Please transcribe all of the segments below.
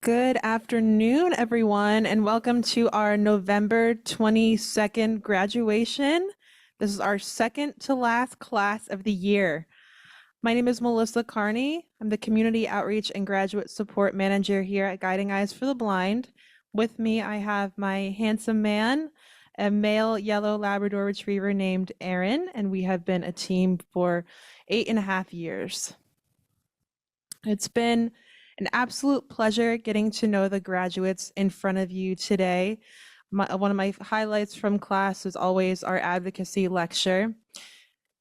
Good afternoon, everyone, and welcome to our November 22nd graduation. This is our second to last class of the year. My name is Melissa Carney. I'm the Community Outreach and Graduate Support Manager here at Guiding Eyes for the Blind. With me, I have my handsome man, a male yellow Labrador Retriever named Aaron, and we have been a team for 8.5 years. It's been an absolute pleasure getting to know the graduates in front of you today. One of my highlights from class is always our advocacy lecture.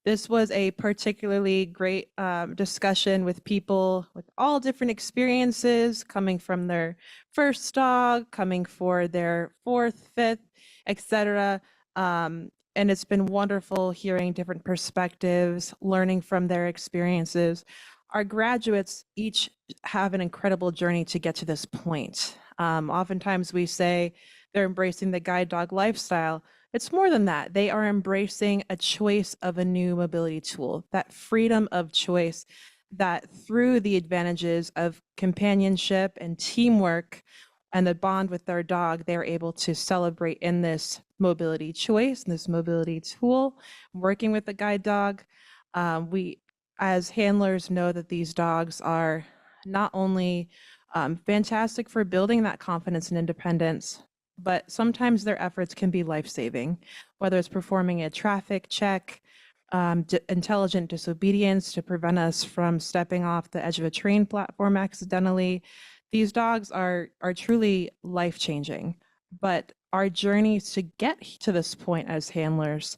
This was a particularly great discussion with people with all different experiences, coming from their first dog, coming for their fourth, fifth, etc. And it's been wonderful hearing different perspectives, learning from their experiences. Our graduates each have an incredible journey to get to this point. Oftentimes we say they're embracing the guide dog lifestyle. It's more than that. They are embracing a choice of a new mobility tool, that freedom of choice, that through the advantages of companionship and teamwork and the bond with their dog, they're able to celebrate in this mobility choice, this mobility tool, working with the guide dog. We, as handlers, know that these dogs are not only fantastic for building that confidence and independence, but sometimes their efforts can be life-saving, whether it's performing a traffic check, intelligent disobedience to prevent us from stepping off the edge of a train platform accidentally. These dogs are truly life-changing, but our journeys to get to this point as handlers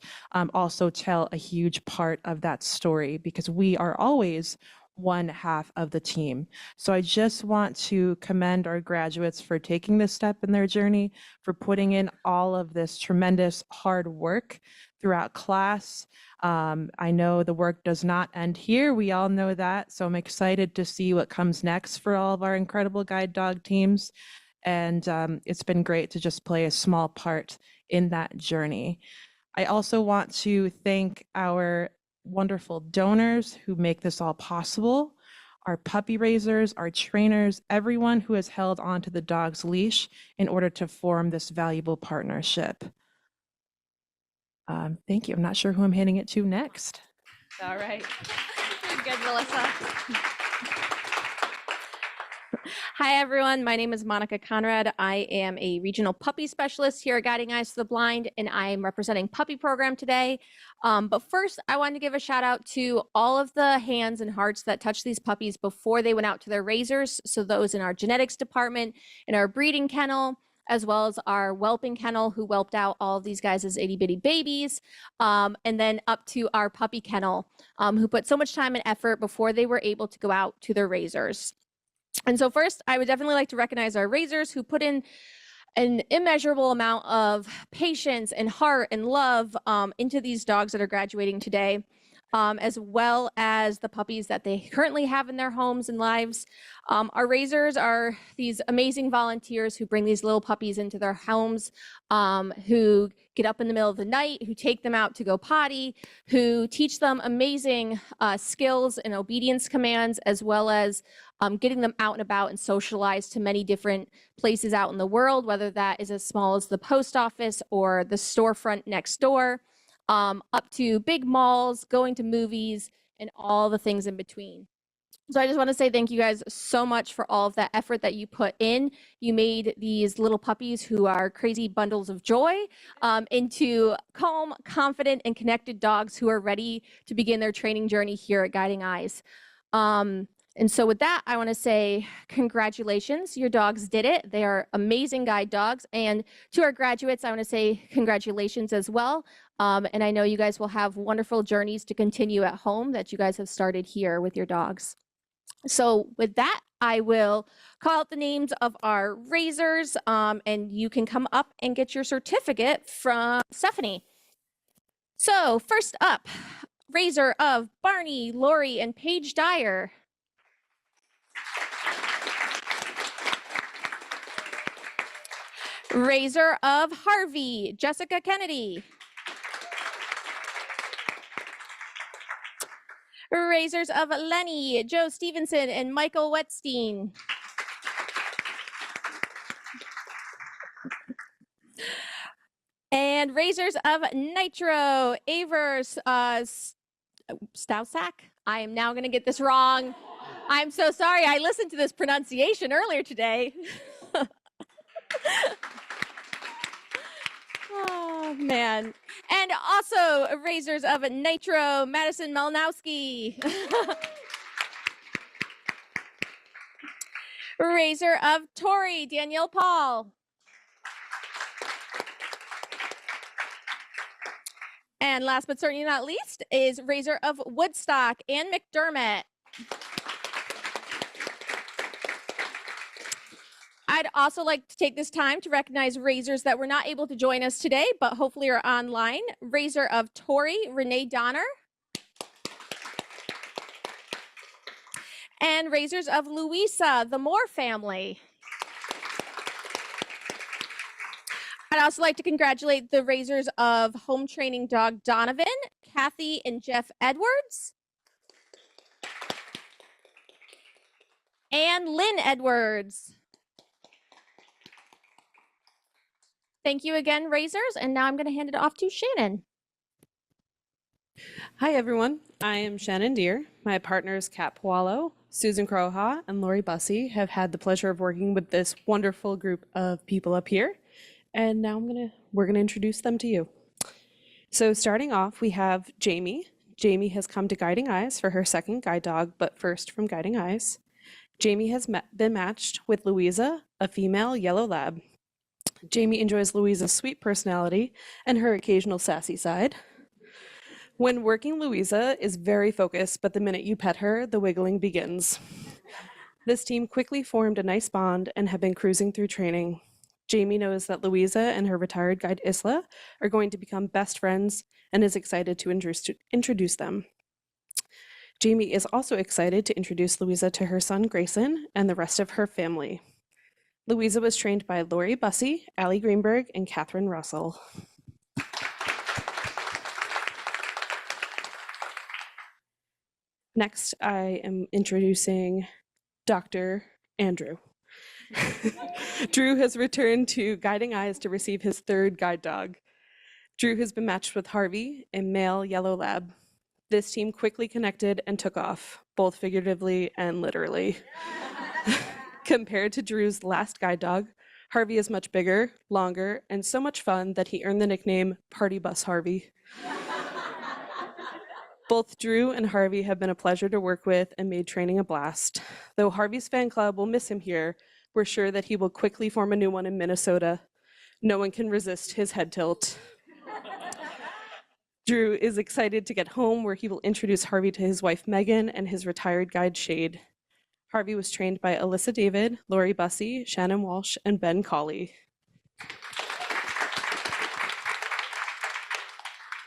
also tell a huge part of that story, because we are always one half of the team. So I just want to commend our graduates for taking this step in their journey, for putting in all of this tremendous hard work throughout class. I know the work does not end here. We all know that. So I'm excited to see what comes next for all of our incredible guide dog teams. And it's been great to just play a small part in that journey. I also want to thank our wonderful donors who make this all possible, our puppy raisers, our trainers, everyone who has held onto the dog's leash in order to form this valuable partnership. Thank you. I'm not sure who I'm handing it to next. All right. Good, Melissa. Hi, everyone. My name is Monica Conrad. I am a regional puppy specialist here at Guiding Eyes to the Blind, and I'm representing Puppy Program today. But first, I wanted to give a shout out to all of the hands and hearts that touched these puppies before they went out to their raisers. So those in our genetics department, in our breeding kennel, as well as our whelping kennel, who whelped out all of these guys as itty bitty babies, and then up to our puppy kennel, who put so much time and effort before they were able to go out to their raisers. And so first, I would definitely like to recognize our raisers who put in an immeasurable amount of patience and heart and love into these dogs that are graduating today, as well as the puppies that they currently have in their homes and lives. Our raisers are these amazing volunteers who bring these little puppies into their homes, who get up in the middle of the night, who take them out to go potty, who teach them amazing skills and obedience commands, as well as getting them out and about and socialized to many different places out in the world, whether that is as small as the post office or the storefront next door, up to big malls, going to movies, and all the things in between. So I just want to say thank you guys so much for all of that effort that you put in. You made these little puppies who are crazy bundles of joy into calm, confident, and connected dogs who are ready to begin their training journey here at Guiding Eyes. And so with that, I want to say congratulations. Your dogs did it. They are amazing guide dogs. And to our graduates, I want to say congratulations as well. And I know you guys will have wonderful journeys to continue at home that you guys have started here with your dogs. So with that, I will call out the names of our raisers, and you can come up and get your certificate from Stephanie. So first up, raiser of Barney, Lori, and Paige Dyer. Raiser of Harvey, Jessica Kennedy. Raisers of Lenny, Joe Stevenson, and Michael Wetstein. And Razors of Nitro, Avers Stausak. I am now going to get this wrong. I'm so sorry. I listened to this pronunciation earlier today. Oh, man. And also Razors of Nitro, Madison Malinowski. Razor of Tori, Danielle Paul. And last but certainly not least is Razor of Woodstock, Ann McDermott. I'd also like to take this time to recognize Razors that were not able to join us today, but hopefully are online. Razor of Tori, Renee Donner. And Razors of Louisa, the Moore family. I'd also like to congratulate the Razors of Home Training Dog Donovan, Kathy and Jeff Edwards, and Lynn Edwards. Thank you again, Razors, and now I'm going to hand it off to Shannon. Hi, everyone. I am Shannon Deere. My partners, Kat Pualo, Susan Croha, and Lori Bussey have had the pleasure of working with this wonderful group of people up here. And now we're gonna introduce them to you. So starting off, we have Jamie. Jamie has come to Guiding Eyes for her second guide dog, but first from Guiding Eyes. Jamie has been matched with Louisa, a female yellow lab. Jamie enjoys Louisa's sweet personality and her occasional sassy side. When working, Louisa is very focused, but the minute you pet her, the wiggling begins. This team quickly formed a nice bond and have been cruising through training. Jamie knows that Louisa and her retired guide Isla are going to become best friends and is excited to introduce them. Jamie is also excited to introduce Louisa to her son Grayson and the rest of her family. Louisa was trained by Lori Bussey, Allie Greenberg, and Catherine Russell. Next, I am introducing Dr. Andrew. Drew has returned to Guiding Eyes to receive his third guide dog. Drew has been matched with Harvey, a male yellow lab. This team quickly connected and took off, both figuratively and literally. Compared to Drew's last guide dog, Harvey is much bigger, longer, and so much fun that he earned the nickname Party Bus Harvey. Both Drew and Harvey have been a pleasure to work with and made training a blast. Though Harvey's fan club will miss him here, we're sure that he will quickly form a new one in Minnesota. No one can resist his head tilt. Drew is excited to get home where he will introduce Harvey to his wife Megan and his retired guide Shade. Harvey was trained by Alyssa David, Lori Bussey, Shannon Walsh, and Ben Colley.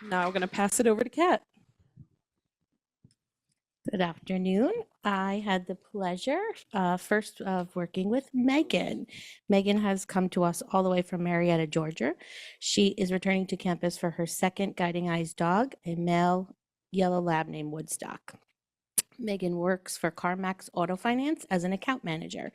Now I'm gonna pass it over to Kat. Good afternoon. I had the pleasure first of working with Megan. Megan has come to us all the way from Marietta, Georgia. She is returning to campus for her second Guiding Eyes dog, a male yellow lab named Woodstock. Megan works for CarMax Auto Finance as an account manager.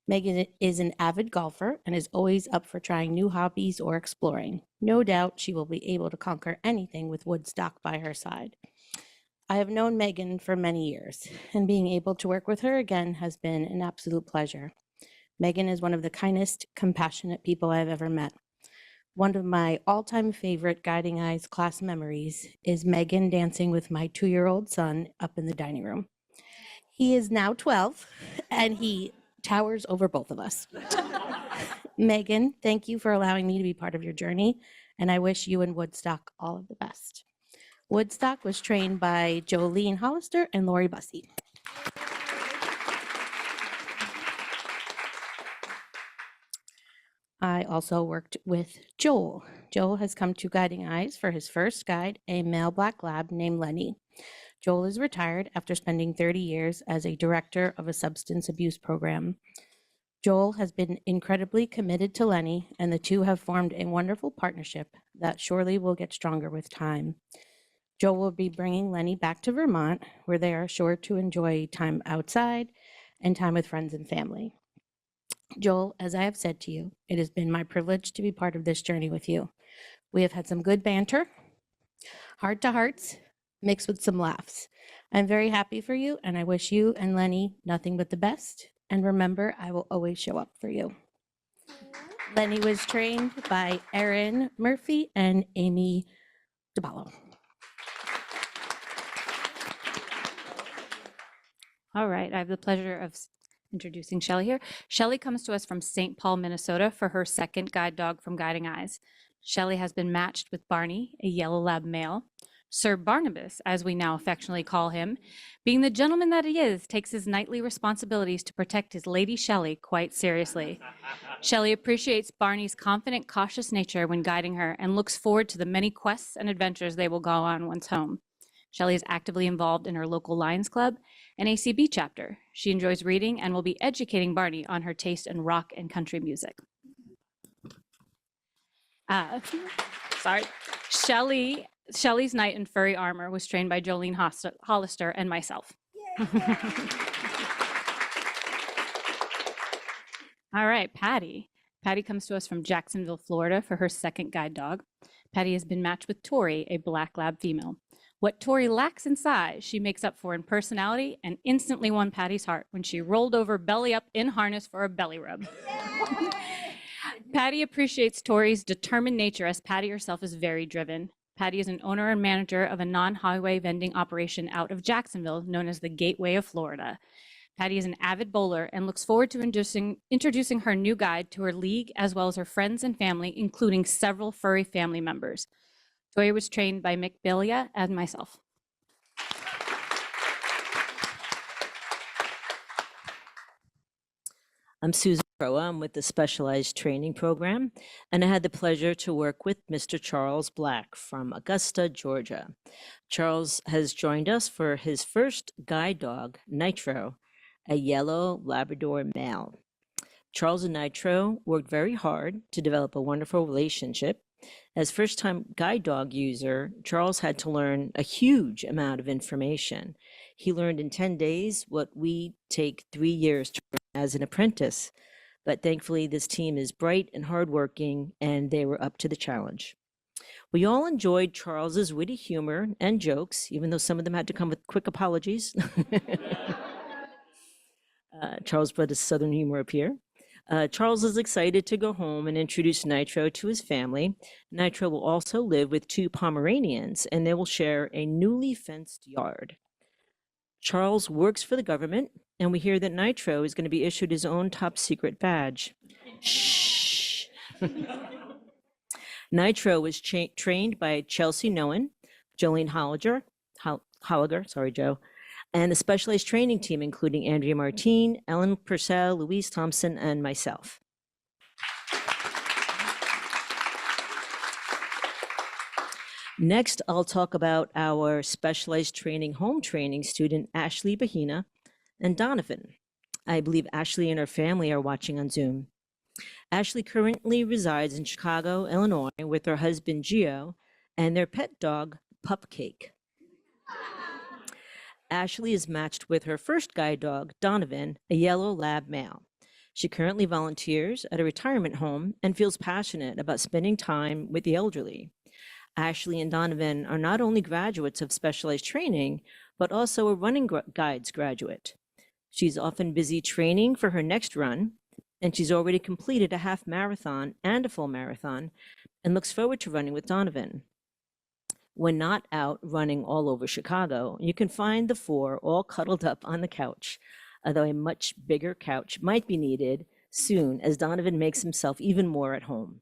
Megan is an avid golfer and is always up for trying new hobbies or exploring. No doubt she will be able to conquer anything with Woodstock by her side. I have known Megan for many years, and being able to work with her again has been an absolute pleasure. Megan is one of the kindest, compassionate people I've ever met. One of my all-time favorite Guiding Eyes class memories is Megan dancing with my 2-year-old son up in the dining room. He is now 12, and he towers over both of us. Megan, thank you for allowing me to be part of your journey, and I wish you and Woodstock all of the best. Woodstock was trained by Jolene Hollister and Lori Bussey. I also worked with Joel. Joel has come to Guiding Eyes for his first guide, a male black lab named Lenny. Joel is retired after spending 30 years as a director of a substance abuse program. Joel has been incredibly committed to Lenny, and the two have formed a wonderful partnership that surely will get stronger with time. Joel will be bringing Lenny back to Vermont, where they are sure to enjoy time outside and time with friends and family. Joel, as I have said to you, it has been my privilege to be part of this journey with you. We have had some good banter, heart to hearts, mixed with some laughs. I'm very happy for you, and I wish you and Lenny nothing but the best. And remember, I will always show up for you. Lenny was trained by Erin Murphy and Amy DeBallo. All right, I have the pleasure of introducing Shelly here. Shelly comes to us from St. Paul, Minnesota for her second guide dog from Guiding Eyes. Shelly has been matched with Barney, a yellow lab male. Sir Barnabas, as we now affectionately call him, being the gentleman that he is, takes his knightly responsibilities to protect his Lady Shelly quite seriously. Shelly appreciates Barney's confident, cautious nature when guiding her and looks forward to the many quests and adventures they will go on once home. Shelly is actively involved in her local Lions Club and ACB chapter. She enjoys reading and will be educating Barney on her taste in rock and country music. Sorry. Shelly's knight in furry armor was trained by Jolene Hollister and myself. All right, Patty. Patty comes to us from Jacksonville, Florida for her second guide dog. Patty has been matched with Tori, a black lab female. What Tori lacks in size, she makes up for in personality and instantly won Patty's heart when she rolled over belly up in harness for a belly rub. Patty appreciates Tori's determined nature as Patty herself is very driven. Patty is an owner and manager of a non-highway vending operation out of Jacksonville known as the Gateway of Florida. Patty is an avid bowler and looks forward to introducing her new guide to her league as well as her friends and family, including several furry family members. Tori was trained by Mick Belia and myself. I'm Susan Croa. I'm with the Specialized Training Program, and I had the pleasure to work with Mr. Charles Black from Augusta, Georgia. Charles has joined us for his first guide dog, Nitro, a yellow Labrador male. Charles and Nitro worked very hard to develop a wonderful relationship. As first-time guide dog user, Charles had to learn a huge amount of information. He learned in 10 days what we take 3 years to learn as an apprentice. But thankfully, this team is bright and hardworking, and they were up to the challenge. We all enjoyed Charles's witty humor and jokes, even though some of them had to come with quick apologies. Charles brought his Southern humor up here. Charles is excited to go home and introduce Nitro to his family. Nitro will also live with 2 Pomeranians, and they will share a newly fenced yard. Charles works for the government, and we hear that Nitro is going to be issued his own top secret badge. Shh. Nitro was trained by Chelsea Noen, Jolene Holliger, sorry, Joe, and the specialized training team, including Andrea Martine, Ellen Purcell, Louise Thompson, and myself. Next, I'll talk about our specialized training home training student, Ashley Bahina and Donovan. I believe Ashley and her family are watching on Zoom. Ashley currently resides in Chicago, Illinois, with her husband, Gio, and their pet dog, Pupcake. Ashley is matched with her first guide dog, Donovan, a yellow lab male. She currently volunteers at a retirement home and feels passionate about spending time with the elderly. Ashley and Donovan are not only graduates of specialized training, but also a running guides graduate. She's often busy training for her next run, and she's already completed a half marathon and a full marathon and looks forward to running with Donovan. When not out running all over Chicago, you can find the 4 all cuddled up on the couch, although a much bigger couch might be needed soon as Donovan makes himself even more at home.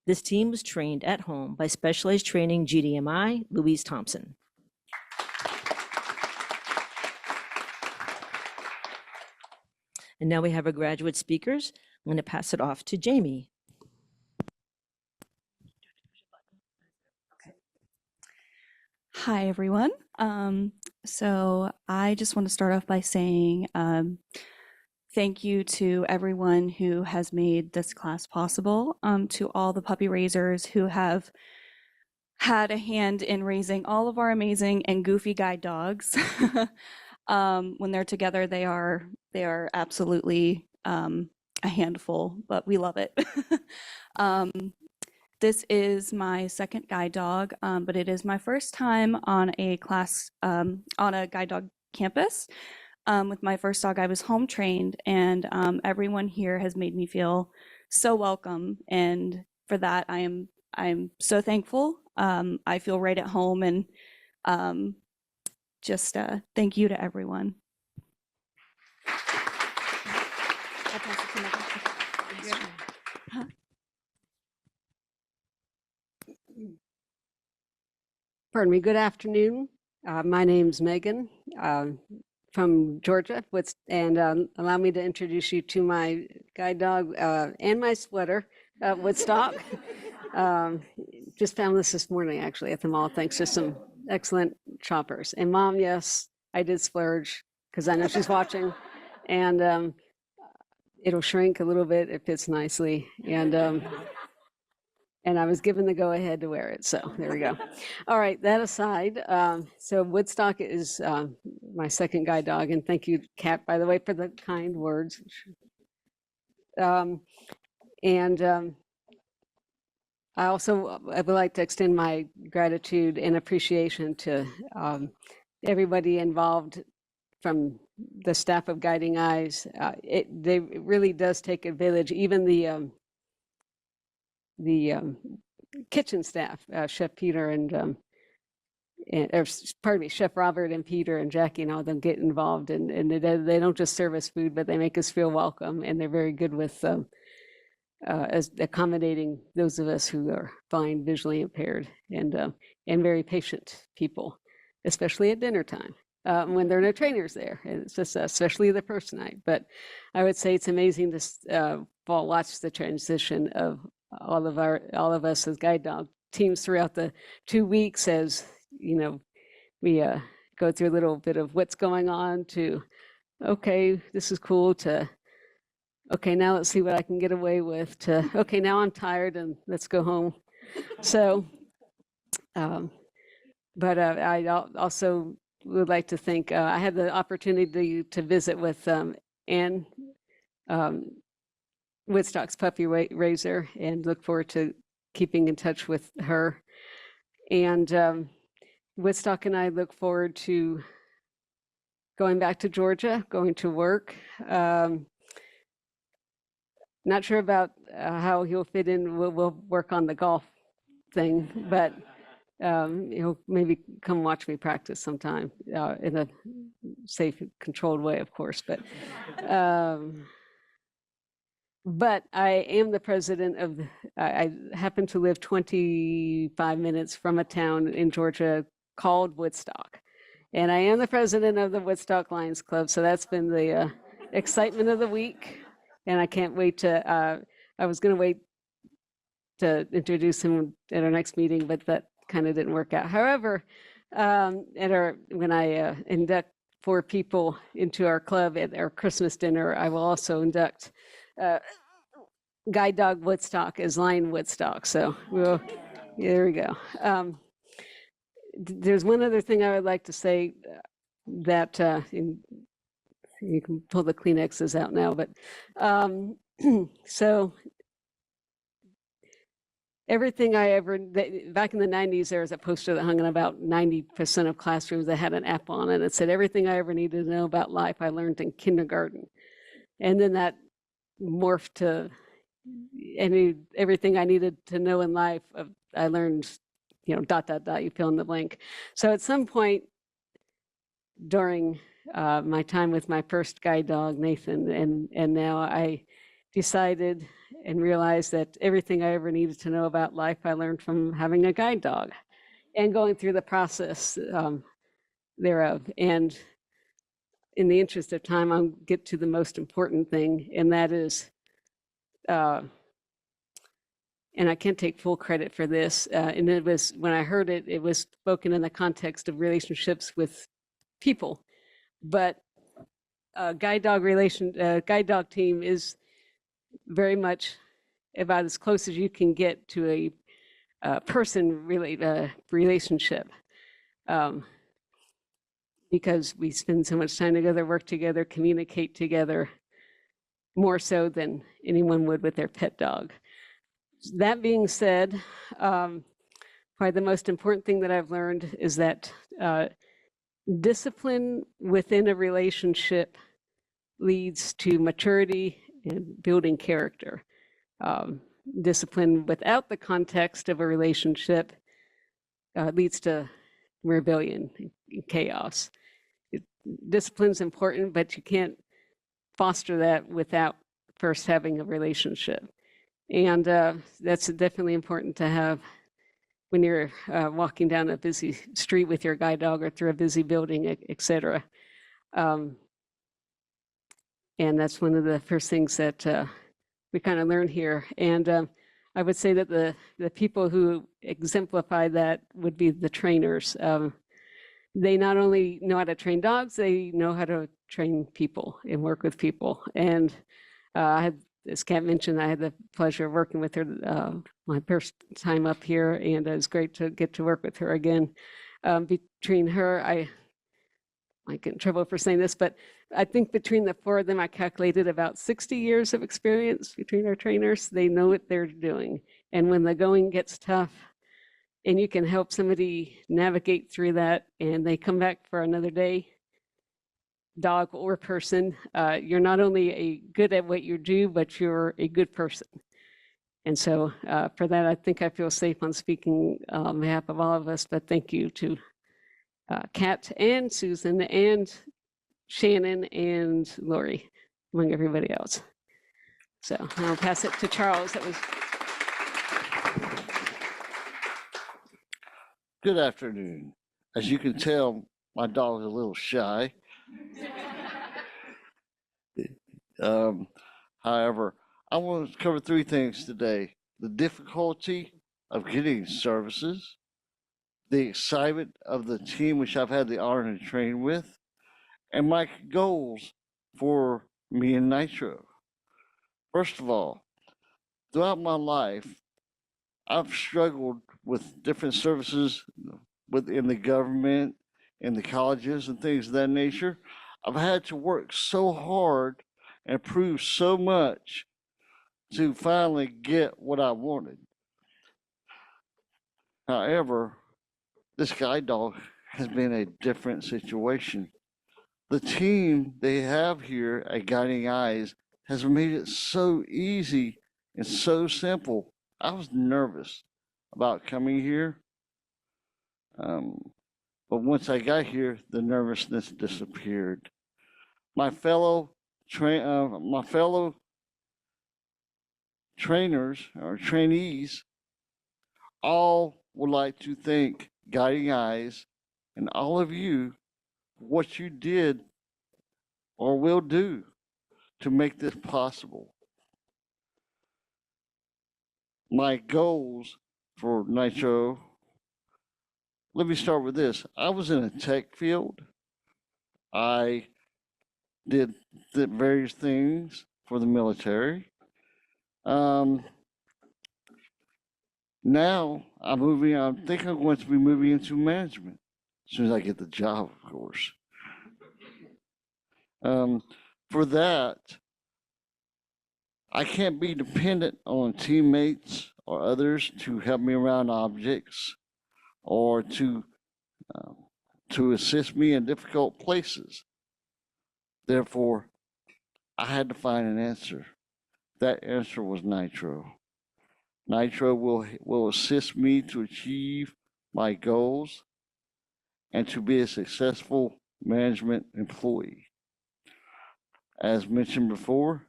This team was trained at home by Specialized Training GDMI, Louise Thompson. And now we have our graduate speakers. I'm going to pass it off to Jamie. Hi, everyone. So I just want to start off by saying thank you to everyone who has made this class possible, to all the puppy raisers who have had a hand in raising all of our amazing and goofy guide dogs. When they're together, they are absolutely a handful, but we love it. This is my second guide dog, but it is my first time on a class, on a guide dog campus. With my first dog, I was home trained, and everyone here has made me feel so welcome. And for that, I'm so thankful. I feel right at home, and just thank you to everyone. Pardon me, good afternoon. My name's Megan from Georgia, and allow me to introduce you to my guide dog and my sweater, Woodstock. Just found this morning actually at the mall, thanks to some excellent shoppers. And Mom, yes, I did splurge because I know she's watching, and it'll shrink a little bit, it fits nicely, and I was given the go-ahead to wear it, so there we go. All right, that aside, so Woodstock is my second guide dog, and thank you, Kat, by the way, for the kind words. I would like to extend my gratitude and appreciation to everybody involved from the staff of Guiding Eyes. It really does take a village, even the kitchen staff, Chef Peter Chef Robert and Peter and Jackie and all them get involved, and they don't just serve us food, but they make us feel welcome, and they're very good with as accommodating those of us who are blind, visually impaired, and very patient people, especially at dinner time. When there are no trainers there, and it's just especially the first night. But I would say it's amazing to watch the transition of all of us as guide dog teams throughout the 2 weeks, as you know, we go through a little bit of what's going on to, okay, this is cool, to okay, now let's see what I can get away with, to okay, now I'm tired and let's go home. So but I also would like to thank, I had the opportunity to visit with Anne, Woodstock's puppy raiser, and look forward to keeping in touch with her. And Woodstock and I look forward to going back to Georgia, going to work. Not sure about how he'll fit in. We'll work on the golf thing, but he'll maybe come watch me practice sometime in a safe, controlled way, of course. But I am the president of, I happen to live 25 minutes from a town in Georgia called Woodstock. And I am the president of the Woodstock Lions Club. So that's been the excitement of the week. And I can't wait to, I was going to wait to introduce him at our next meeting, but that kind of didn't work out. However, when I induct 4 people into our club at our Christmas dinner, I will also induct Guide Dog Woodstock as Lion Woodstock. So there we go. There's one other thing I would like to say that you can pull the Kleenexes out now, but so everything back in the 90s, there was a poster that hung in about 90% of classrooms that had an app on it. It said, everything I ever needed to know about life, I learned in kindergarten. And then that morphed to everything I needed to know in life, I learned, you fill in the blank. So at some point during my time with my first guide dog, Nathan, and now I decided and realized that everything I ever needed to know about life, I learned from having a guide dog and going through the process thereof. And in the interest of time, I'll get to the most important thing, and that is, and I can't take full credit for this, and it was, when I heard it, it was spoken in the context of relationships with people, but guide dog team is very much about as close as you can get to a person relationship, because we spend so much time together, work together, communicate together, more so than anyone would with their pet dog. That being said, probably the most important thing that I've learned is that discipline within a relationship leads to maturity and building character. Discipline without the context of a relationship leads to rebellion and chaos. Discipline's important, but you can't foster that without first having a relationship. And that's definitely important to have when you're walking down a busy street with your guide dog or through a busy building, et cetera. And that's one of the first things that we kind of learn here. And I would say that the people who exemplify that would be the trainers. They not only know how to train dogs, they know how to train people and work with people. And I had, as Kat mentioned, I had the pleasure of working with her my first time up here, and it was great to get to work with her again. Between her, I might get in trouble for saying this, but I think between the four of them, I calculated about 60 years of experience between our trainers. They know what they're doing. And when the going gets tough, and you can help somebody navigate through that, and they come back for another day, dog or person, you're not only good at what you do, but you're a good person. And so for that, I think I feel safe on speaking on behalf of all of us, but thank you to Kat and Susan and Shannon and Lori, among everybody else. So I'll pass it to Charles. That was. Good afternoon. As you can tell, my dog is a little shy. However, I want to cover three things today: the difficulty of getting services, the excitement of the team which I've had the honor to train with, and my goals for me and Nitro. First of all, throughout my life, I've struggled with different services within the government, in the colleges and things of that nature. I've had to work so hard and prove so much to finally get what I wanted. However, this guide dog has been a different situation. The team they have here at Guiding Eyes has made it so easy and so simple. I was nervous about coming here, but once I got here, the nervousness disappeared. My fellow trainers or trainees all would like to thank Guiding Eyes and all of you for what you did or will do to make this possible. My goals for Nitro, let me start with this. I was in a tech field. I did various things for the military. Now I think I'm going to be moving into management as soon as I get the job, of course. For that, I can't be dependent on teammates or others to help me around objects or to assist me in difficult places. Therefore, I had to find an answer. That answer was Nitro. Nitro will assist me to achieve my goals and to be a successful management employee. As mentioned before,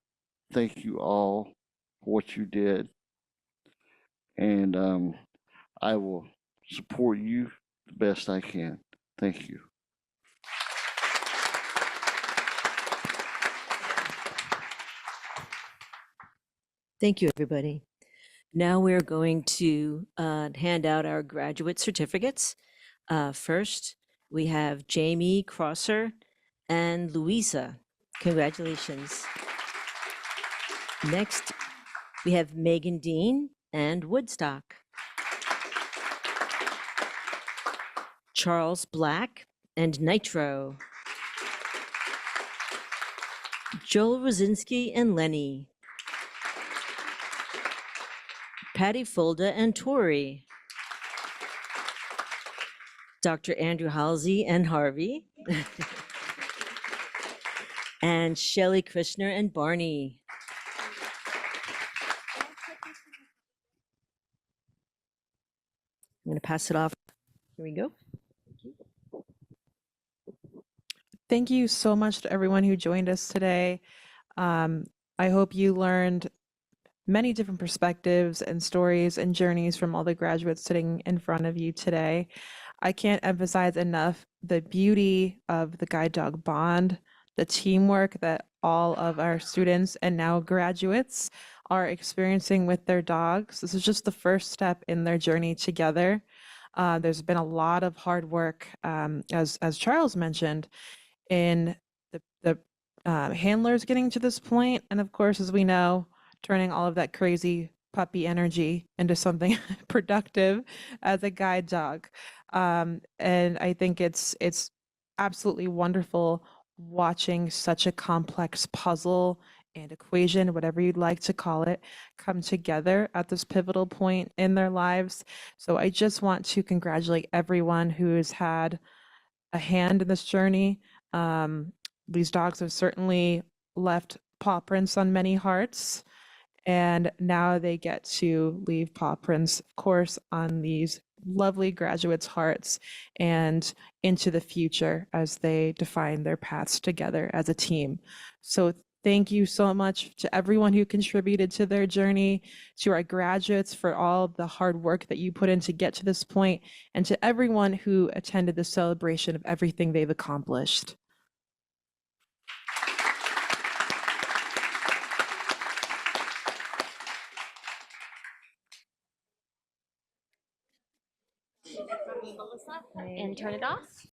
thank you all for what you did. And I will support you the best I can. Thank you. Thank you, everybody. Now we're going to hand out our graduate certificates. First, we have Jamie Crosser and Louisa. Congratulations. Next, we have Megan Dean and Woodstock. Charles Black and Nitro. Joel Rosinski and Lenny. Patty Fulda and Tori. Dr. Andrew Halsey and Harvey. And Shelley Krishner and Barney. I'm going to pass it off. Here we go. Thank you so much to everyone who joined us today. I hope you learned many different perspectives and stories and journeys from all the graduates sitting in front of you today. I can't emphasize enough the beauty of the guide dog bond, the teamwork that all of our students and now graduates are experiencing with their dogs. This is just the first step in their journey together. There's been a lot of hard work, as Charles mentioned, in the handlers getting to this point, and of course, as we know, turning all of that crazy puppy energy into something productive as a guide dog. And I think it's absolutely wonderful watching such a complex puzzle and equation, whatever you'd like to call it, come together at this pivotal point in their lives. So I just want to congratulate everyone who has had a hand in this journey. These dogs have certainly left paw prints on many hearts, and now they get to leave paw prints, of course, on these lovely graduates' hearts and into the future as they define their paths together as a team. So thank you so much to everyone who contributed to their journey, to our graduates for all the hard work that you put in to get to this point, and to everyone who attended the celebration of everything they've accomplished. And turn it off.